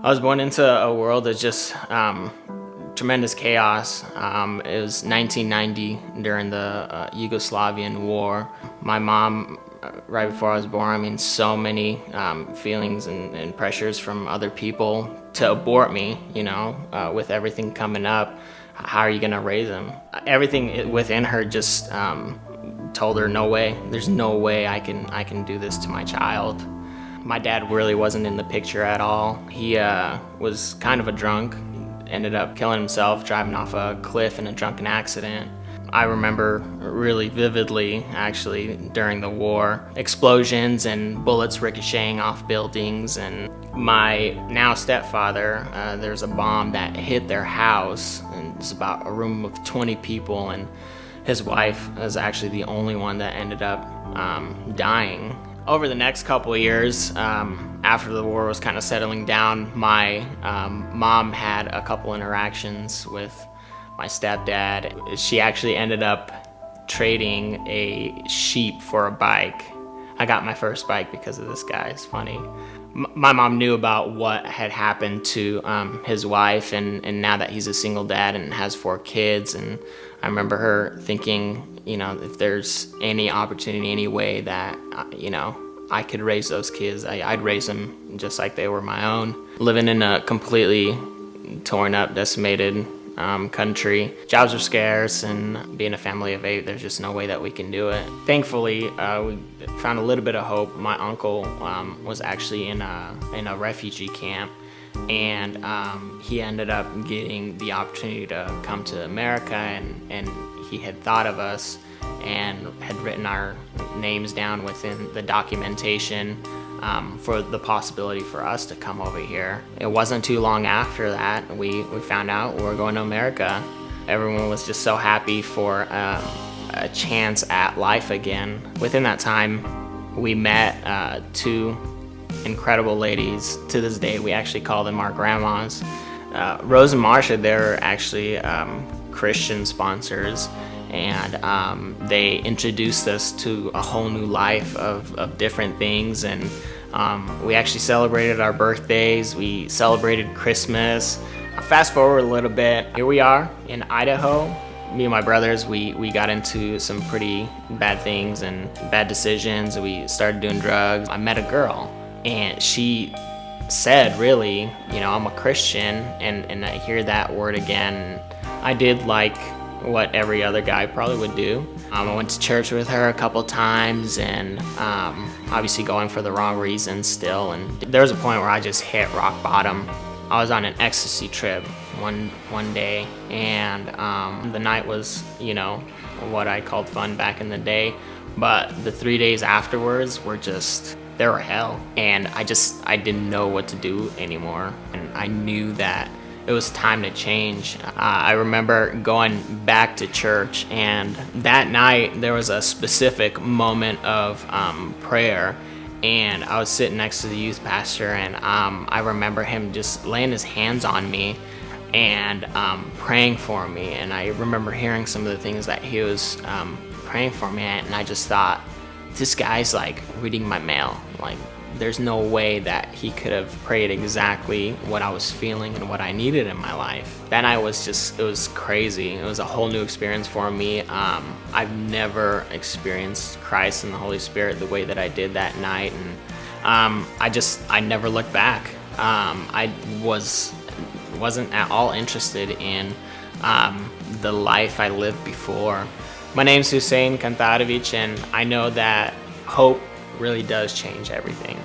I was born into a world of just tremendous chaos. It was 1990 during the Yugoslavian war. My mom, right before I was born, so many feelings and pressures from other people to abort me, with everything coming up. How are you gonna raise him? Everything within her just told her, no way. There's no way I can do this to my child. My dad really wasn't in the picture at all. He was kind of a drunk, ended up killing himself, driving off a cliff in a drunken accident. I remember really vividly, actually, during the war, explosions and bullets ricocheting off buildings. And my now stepfather, there's a bomb that hit their house, and it's about a room of 20 people, and his wife was actually the only one that ended up dying. Over the next couple of years, after the war was kind of settling down, my mom had a couple interactions with my stepdad. She actually ended up trading a sheep for a bike. I got my first bike because of this guy. It's funny. My mom knew about what had happened to his wife, and now that he's a single dad and has 4 kids, and I remember her thinking, if there's any opportunity, any way that, I could raise those kids, I'd raise them just like they were my own. Living in a completely torn up, decimated country. Jobs are scarce, and being a family of 8, there's just no way that we can do it. Thankfully, we found a little bit of hope. My uncle was actually in a refugee camp, and he ended up getting the opportunity to come to America, and he had thought of us and had written our names down within the documentation for the possibility for us to come over here. It wasn't too long after that we found out we were going to America. Everyone was just so happy for a chance at life again. Within that time, we met 2 incredible ladies. To this day, we actually call them our grandmas. Rose and Marcia, they're actually Christian sponsors, and they introduced us to a whole new life of different things. And we actually celebrated our birthdays. We celebrated Christmas. Fast forward a little bit, here we are in Idaho. Me and my brothers, we got into some pretty bad things and bad decisions. We started doing drugs. I met a girl, and she said, really, I'm a Christian, and I hear that word again. I did like what every other guy probably would do. I went to church with her a couple times, and obviously going for the wrong reasons still. And there was a point where I just hit rock bottom. I was on an ecstasy trip one day, and the night was, what I called fun back in the day. But the 3 days afterwards were just, they were hell. And I didn't know what to do anymore. And I knew that it was time to change. I remember going back to church, and that night there was a specific moment of prayer, and I was sitting next to the youth pastor, and I remember him just laying his hands on me and praying for me. And I remember hearing some of the things that he was praying for me, and I just thought, this guy's like reading my mail. Like, there's no way that he could have prayed exactly what I was feeling and what I needed in my life. That night was just, it was crazy. It was a whole new experience for me. I've never experienced Christ and the Holy Spirit the way that I did that night. And I never looked back. I wasn't at all interested in the life I lived before. My name's Husein, and I know that hope really does change everything.